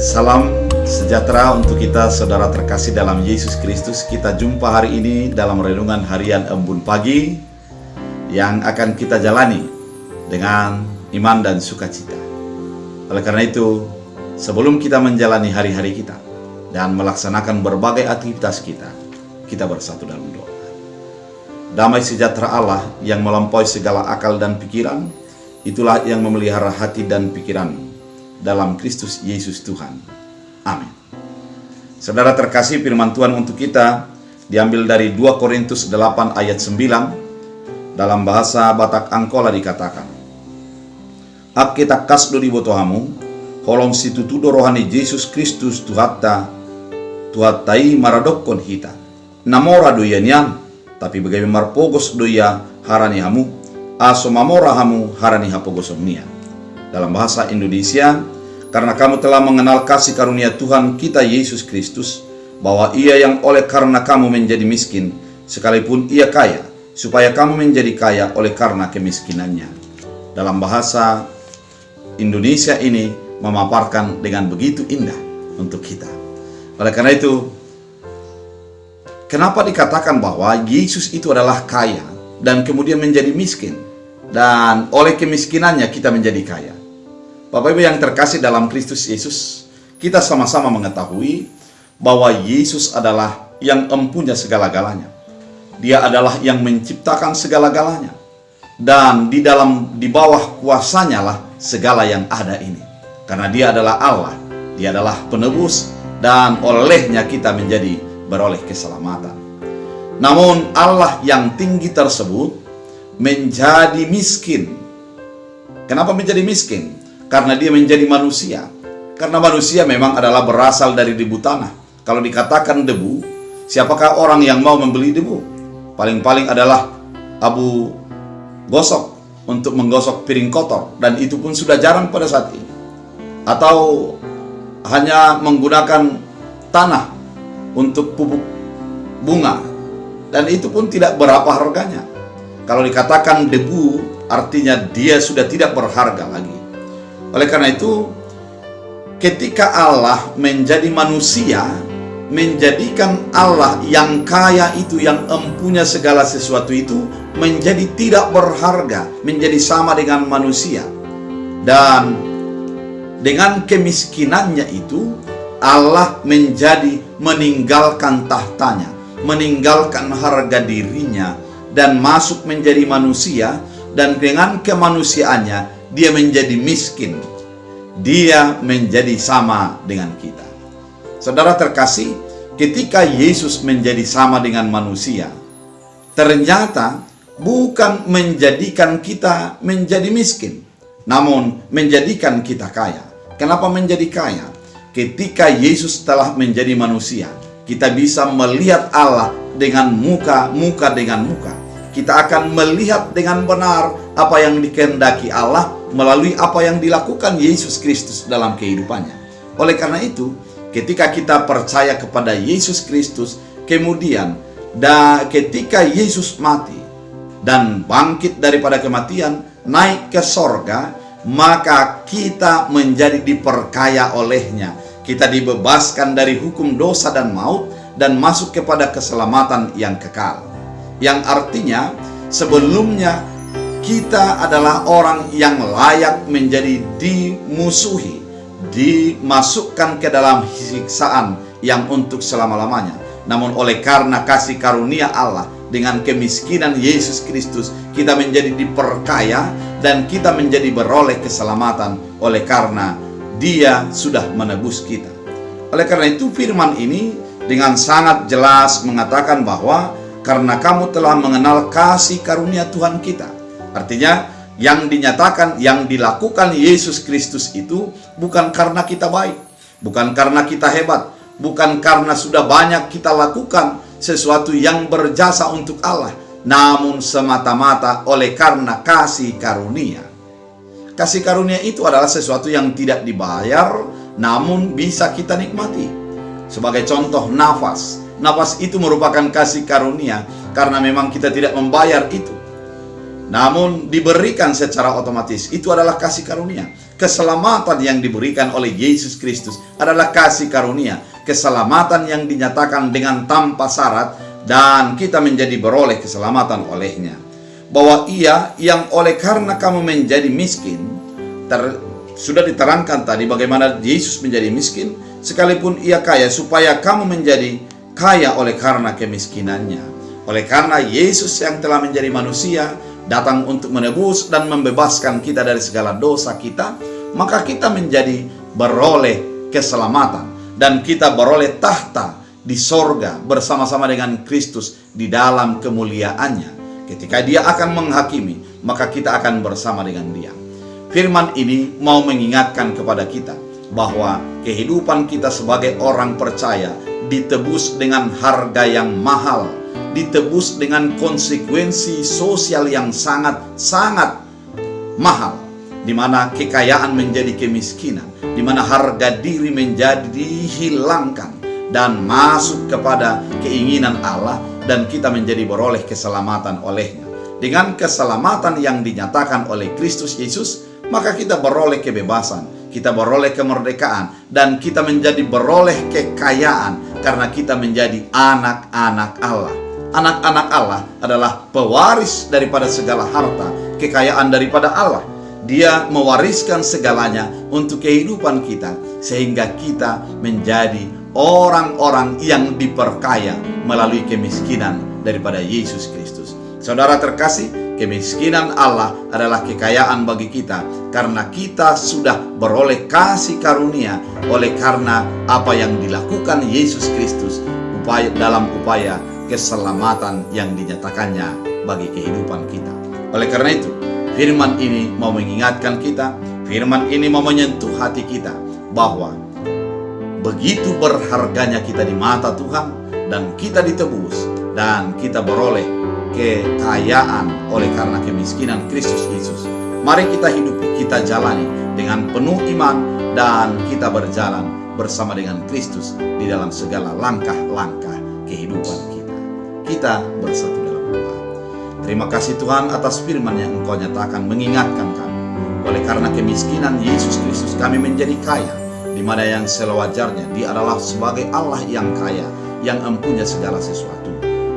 Salam sejahtera untuk kita saudara terkasih dalam Yesus Kristus. Kita jumpa hari ini dalam renungan harian Embun Pagi yang akan kita jalani dengan iman dan sukacita. Oleh karena itu, sebelum kita menjalani hari-hari kita dan melaksanakan berbagai aktivitas kita bersatu dalam doa. Damai sejahtera Allah yang melampaui segala akal dan pikiran, itulah yang memelihara hati dan pikiran dalam Kristus Yesus Tuhan. Amin. Saudara terkasih, firman Tuhan untuk kita diambil dari 2 Korintus 8 ayat 9. Dalam bahasa Batak Angkola dikatakan, Ak kita kasdo di botohamu, holong situtudo rohani Yesus Kristus tuhatai maradokon hita. Namora doyanian, tapi bagaimana marpogos doya harani hamu, aso mamora hamu harani hapogosomnia. Dalam bahasa Indonesia, karena kamu telah mengenal kasih karunia Tuhan kita Yesus Kristus, bahwa Ia yang oleh karena kamu menjadi miskin, sekalipun Ia kaya, supaya kamu menjadi kaya oleh karena kemiskinannya. Dalam bahasa Indonesia ini memaparkan dengan begitu indah untuk kita. Oleh karena itu, kenapa dikatakan bahwa Yesus itu adalah kaya dan kemudian menjadi miskin, dan oleh kemiskinannya kita menjadi kaya? Bapak Ibu yang terkasih dalam Kristus Yesus, kita sama-sama mengetahui bahwa Yesus adalah yang empunya segala-galanya. Dia adalah yang menciptakan segala-galanya, dan di bawah kuasanya lah segala yang ada ini. Karena Dia adalah Allah, Dia adalah penebus, dan olehnya kita menjadi beroleh keselamatan. Namun Allah yang tinggi tersebut menjadi miskin. Kenapa menjadi miskin? Karena Dia menjadi manusia. Karena manusia memang adalah berasal dari debu tanah. Kalau dikatakan debu, siapakah orang yang mau membeli debu? Paling-paling adalah abu gosok untuk menggosok piring kotor, dan itu pun sudah jarang pada saat ini. Atau hanya menggunakan tanah untuk pupuk bunga, dan itu pun tidak berapa harganya. Kalau dikatakan debu, artinya dia sudah tidak berharga lagi. Oleh karena itu, ketika Allah menjadi manusia, menjadikan Allah yang kaya itu, yang empunya segala sesuatu itu, menjadi tidak berharga, menjadi sama dengan manusia. Dan dengan kemiskinannya itu, Allah menjadi meninggalkan tahtanya, meninggalkan harga dirinya, dan masuk menjadi manusia. Dan dengan kemanusiaannya, Dia menjadi miskin. Dia menjadi sama dengan kita. Saudara terkasih, ketika Yesus menjadi sama dengan manusia, ternyata bukan menjadikan kita menjadi miskin, namun menjadikan kita kaya. Kenapa menjadi kaya? Ketika Yesus telah menjadi manusia, kita bisa melihat Allah dengan muka dengan muka. Kita akan melihat dengan benar apa yang dikehendaki Allah melalui apa yang dilakukan Yesus Kristus dalam kehidupannya. Oleh karena itu, ketika kita percaya kepada Yesus Kristus, kemudian ketika Yesus mati dan bangkit daripada kematian, naik ke sorga, maka kita menjadi diperkaya olehnya. Kita dibebaskan dari hukum dosa dan maut, dan masuk kepada keselamatan yang kekal. Yang artinya, sebelumnya kita adalah orang yang layak menjadi dimusuhi, dimasukkan ke dalam siksaan yang untuk selama-lamanya. Namun oleh karena kasih karunia Allah dengan kemiskinan Yesus Kristus, kita menjadi diperkaya dan kita menjadi beroleh keselamatan oleh karena Dia sudah menebus kita. Oleh karena itu, firman ini dengan sangat jelas mengatakan bahwa karena kamu telah mengenal kasih karunia Tuhan kita. Artinya, yang dinyatakan, yang dilakukan Yesus Kristus itu bukan karena kita baik, bukan karena kita hebat, bukan karena sudah banyak kita lakukan sesuatu yang berjasa untuk Allah, namun semata-mata oleh karena kasih karunia. Kasih karunia itu adalah sesuatu yang tidak dibayar, namun bisa kita nikmati. Sebagai contoh, nafas. Nafas itu merupakan kasih karunia karena memang kita tidak membayar itu, namun diberikan secara otomatis. Itu adalah kasih karunia. keselamatan yang diberikan oleh Yesus Kristus adalah kasih karunia, keselamatan yang dinyatakan dengan tanpa syarat, dan kita menjadi beroleh keselamatan olehnya. Bahwa Ia yang oleh karena kamu menjadi miskin, sudah diterangkan tadi bagaimana Yesus menjadi miskin, sekalipun Ia kaya, supaya kamu menjadi kaya oleh karena kemiskinannya. Oleh karena Yesus yang telah menjadi manusia datang untuk menebus dan membebaskan kita dari segala dosa kita, maka kita menjadi beroleh keselamatan, dan kita beroleh tahta di sorga bersama-sama dengan Kristus di dalam kemuliaannya. Ketika Dia akan menghakimi, maka kita akan bersama dengan Dia. Firman ini mau mengingatkan kepada kita bahwa kehidupan kita sebagai orang percaya ditebus dengan harga yang mahal, ditebus dengan konsekuensi sosial yang sangat-sangat mahal, di mana kekayaan menjadi kemiskinan, di mana harga diri menjadi dihilangkan dan masuk kepada keinginan Allah, dan kita menjadi beroleh keselamatan olehnya. Dengan keselamatan yang dinyatakan oleh Kristus Yesus, maka kita beroleh kebebasan, kita beroleh kemerdekaan, dan kita menjadi beroleh kekayaan karena kita menjadi anak-anak Allah. Anak-anak Allah adalah pewaris daripada segala harta kekayaan daripada Allah. Dia mewariskan segalanya untuk kehidupan kita, sehingga kita menjadi orang-orang yang diperkaya melalui kemiskinan daripada Yesus Kristus. Saudara terkasih, kemiskinan Allah adalah kekayaan bagi kita, karena kita sudah beroleh kasih karunia oleh karena apa yang dilakukan Yesus Kristus dalam upaya keselamatan yang dinyatakannya bagi kehidupan kita. Oleh karena itu, firman ini mau mengingatkan kita, firman ini mau menyentuh hati kita bahwa begitu berharganya kita di mata Tuhan, dan kita ditebus, dan kita beroleh kekayaan oleh karena kemiskinan Kristus Yesus. Mari kita hidupi, kita jalani dengan penuh iman, dan kita berjalan bersama dengan Kristus di dalam segala langkah-langkah kehidupan kita. Kita bersatu dalam doa. Terima kasih Tuhan atas firman yang Engkau nyatakan mengingatkan kami. Oleh karena kemiskinan Yesus Kristus kami menjadi kaya, di mana yang sewajarnya Dia adalah sebagai Allah yang kaya, yang empunya segala sesuatu.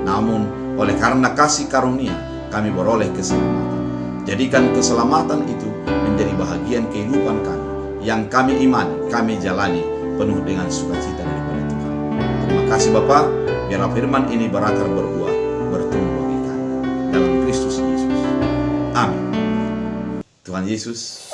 Namun oleh karena kasih karunia kami beroleh keselamatan. Jadikan keselamatan itu menjadi bahagian kehidupan kami, yang kami imani, kami jalani penuh dengan sukacita daripada Tuhan. Terima kasih Bapa, biarlah firman ini berakar berbuah, bertumbuh bagi kami dalam Kristus Yesus. Amin. Tuhan Yesus